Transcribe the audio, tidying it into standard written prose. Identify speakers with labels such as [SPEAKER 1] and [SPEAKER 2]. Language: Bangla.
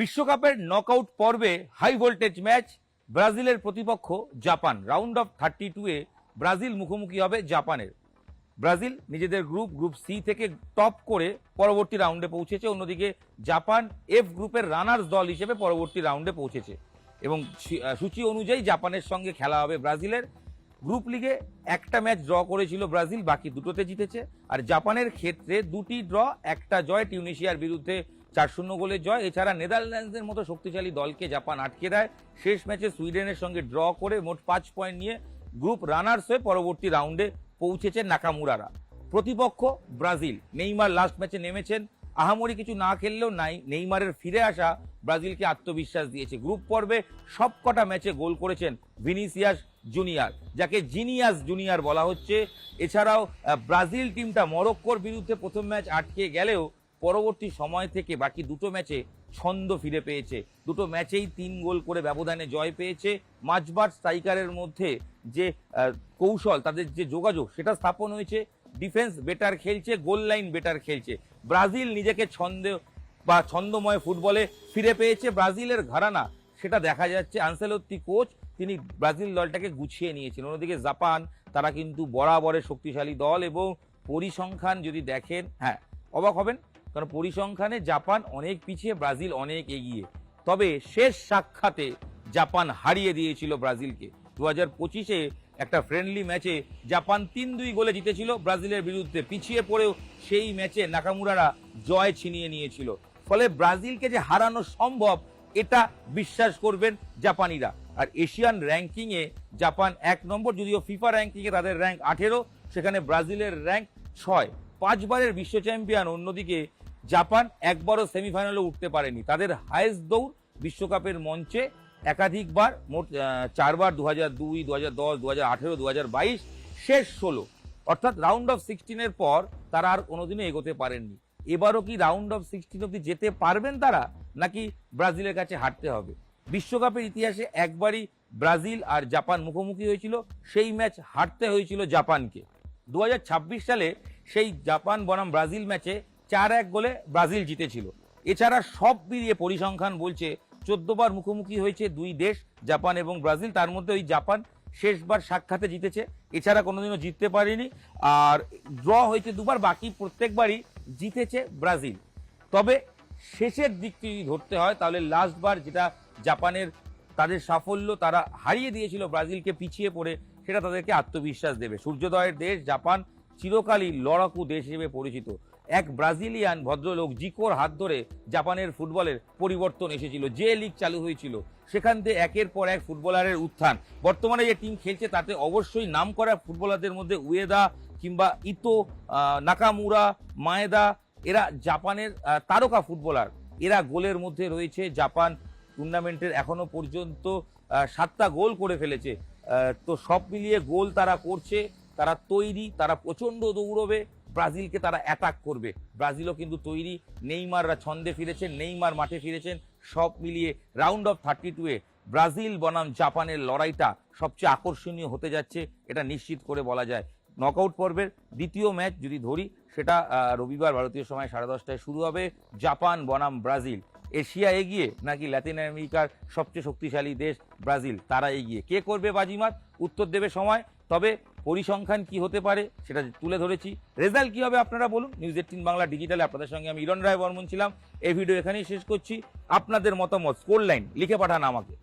[SPEAKER 1] বিশ্বকাপের নকআউট পর্বে হাই ভোল্টেজ ম্যাচ, ব্রাজিলের প্রতিপক্ষ জাপান। রাউন্ড অফ 32-এ ব্রাজিল মুখোমুখি হবে জাপানের। ব্রাজিল নিজেদের গ্রুপ সি থেকে টপ করে পরবর্তী রাউন্ডে পৌঁছেছে, অন্যদিকে জাপান এফ গ্রুপের রানার্স দল হিসেবে পরবর্তী রাউন্ডে পৌঁছেছে এবং সূচি অনুযায়ী জাপানের সঙ্গে খেলা হবে ব্রাজিলের। গ্রুপ লিগে একটা ম্যাচ ড্র করেছিল ব্রাজিল, বাকি দুটোতে জিতেছে। আর জাপানের ক্ষেত্রে দুটি ড্র, একটা জয়, টিউনিশিয়ার বিরুদ্ধে 4-0 গোলের জয়। এছাড়া নেদারল্যান্ডসের মতো শক্তিশালী দলকে জাপান আটকে দেয়। শেষ ম্যাচে সুইডেনের সঙ্গে ড্র করে মোট 5 পয়েন্ট নিয়ে গ্রুপ রানার্স হয়ে পরবর্তী রাউন্ডে পৌঁছেছে নাকামুরারা। প্রতিপক্ষ ব্রাজিল। নেইমার লাস্ট ম্যাচে নেমেছেন, আহামরি কিছু না খেললেও নেইমারের ফিরে আসা ব্রাজিলকে আত্মবিশ্বাস দিয়েছে। গ্রুপ পর্বে সবকটা ম্যাচে গোল করেছেন ভিনিসিয়াস জুনিয়র, যাকে জিনিয়াস জুনিয়র বলা হচ্ছে। এছাড়াও ব্রাজিল টিমটা মরক্কোর বিরুদ্ধে প্রথম ম্যাচ আটকে গেলেও পরবর্তী সময় থেকে বাকি দুটো ম্যাচে ছন্দ ফিরে পেয়েছে। দুটো ম্যাচেই 3 গোল করে ব্যবধানে জয় পেয়েছে। মাঝবার স্ট্রাইকারের মধ্যে যে কৌশল, তাদের যে যোগাযোগ, সেটা স্থাপন হয়েছে। ডিফেন্স বেটার খেলছে, গোল লাইন বেটার খেলছে। ব্রাজিল নিজেকে ছন্দময় ফুটবলে ফিরে পেয়েছে। ব্রাজিলের ঘরানা সেটা দেখা যাচ্ছে। আনসেলোত্তি কোচ, তিনি ব্রাজিল দলটাকে গুছিয়ে নিয়েছেন। অন্যদিকে জাপান, তারা কিন্তু বরাবরের শক্তিশালী দল এবং পরিসংখ্যান যদি দেখেন, হ্যাঁ অবাক হবেন, কারণ পরিসংখ্যানে জাপান অনেক পিছিয়ে, ব্রাজিল অনেক এগিয়ে। তবে শেষ সাক্ষাতে জাপান হারিয়ে দিয়েছিল ব্রাজিলকে। 2025-এ একটা ফ্রেন্ডলি ম্যাচে জাপান 3-2 গোলে জিতেছিল ব্রাজিলের বিরুদ্ধে। পিছিয়ে পড়েও সেই ম্যাচে নাকামুরারা জয় ছিনিয়ে নিয়েছিল। ফলে ব্রাজিলকে যে হারানো সম্ভব, এটা বিশ্বাস করবেন জাপানিরা। আর এশিয়ান র্যাঙ্কিংয়ে জাপান 1 নম্বর, যদিও ফিফা র্যাঙ্কিংয়ে তাদের র্যাঙ্ক 18, সেখানে ব্রাজিলের র্যাঙ্ক 6। 5 বারের বিশ্ব চ্যাম্পিয়ন। অন্যদিকে জাপান একবারও সেমিফাইনালে উঠতে পারেনি। তাদের হাইয়েস্ট দৌড় বিশ্বকাপের মঞ্চে একাধিকবার, মোট 4 বার, 2002, 2010, 2018, 2022, শেষ 16। অর্থাৎ রাউন্ড অফ 16-এর পর তারা আর কোনোদিনও এগোতে পারেননি। এবারও কি রাউন্ড অফ 16 অব্দি যেতে পারবেন তারা, নাকি ব্রাজিলের কাছে হারতে হবে? বিশ্বকাপের ইতিহাসে একবারই ব্রাজিল আর জাপান মুখোমুখি হয়েছিল, সেই ম্যাচ হারতে হয়েছিল জাপানকে। 2026 সালে সেই জাপান বনাম ব্রাজিল ম্যাচে 4-1 গোলে ব্রাজিল জিতেছিল। এছাড়া সব মিলিয়ে পরিসংখ্যান বলছে 14 বার মুখোমুখি হয়েছে দুই দেশ, জাপান এবং ব্রাজিল। তার মধ্যে ওই জাপান শেষবার সাক্ষাতে জিতেছে, এছাড়া কোনোদিনও জিততে পারেনি। আর ড্র হয়েছে 2 বার, বাকি প্রত্যেকবারই জিতেছে ব্রাজিল। তবে শেষের দিকটি যদি ধরতে হয়, তাহলে লাস্টবার যেটা জাপানের তাদের সাফল্য, তারা হারিয়ে দিয়েছিল ব্রাজিলকে পিছিয়ে পড়ে, সেটা তাদেরকে আত্মবিশ্বাস দেবে। সূর্যোদয়ের দেশ জাপান চিরকালই লড়াকু দেশ হিসেবে পরিচিত। এক ব্রাজিলিয়ান ভদ্রলোক জিকোর হাত ধরে জাপানের ফুটবলের পরিবর্তন এসেছিল। যে লিগ চালু হয়েছিল, সেখান থেকে একের পর এক ফুটবলারের উত্থান। বর্তমানে যে টিম খেলছে তাতে অবশ্যই নাম করা ফুটবলারদের মধ্যে উয়েদা কিংবা ইতো, নাকামুরা, মায়েদা, এরা জাপানের তারকা ফুটবলার। এরা গোলের মধ্যে রয়েছে। জাপান টুর্নামেন্টের এখনো পর্যন্ত 7টা গোল করে ফেলেছে। তো সব মিলিয়ে গোল তারা করছে, তারা তৈরি, তারা প্রচন্ড দৌড়বে, ব্রাজিলকে তারা অ্যাটাক করবে। ব্রাজিলও কিন্তু তৈরি। নেইমাররা ছন্দে ফিরেছেন, নেইমার মাঠে ফিরেছেন। সব মিলিয়ে রাউন্ড অফ 32-এ ব্রাজিল বনাম জাপানের লড়াইটা সবচেয়ে আকর্ষণীয় হতে যাচ্ছে, এটা নিশ্চিত করে বলা যায়। নকআউট পর্বের দ্বিতীয় ম্যাচ যদি ধরি, সেটা রবিবার ভারতীয় সময় 10:30টায় শুরু হবে। জাপান বনাম ব্রাজিল। এশিয়া এগিয়ে নাকি ল্যাতিন আমেরিকার সবচেয়ে শক্তিশালী দেশ ব্রাজিল, তারা এগিয়ে? কে করবে বাজিমাত, উত্তর দেবে সময়। তবে পরিসংখ্যান কি হতে পারে সেটা তুলে ধরেছি। রেজাল্ট কি হবে আপনারা বলুন। নিউজ 18 বাংলা ডিজিটালে আপনাদের সঙ্গে আমি ইরণ রায় বর্মন ছিলাম। এই ভিডিও এখানেই শেষ করছি। আপনাদের মতামত, স্কোর লাইন লিখে পাঠান আমাকে।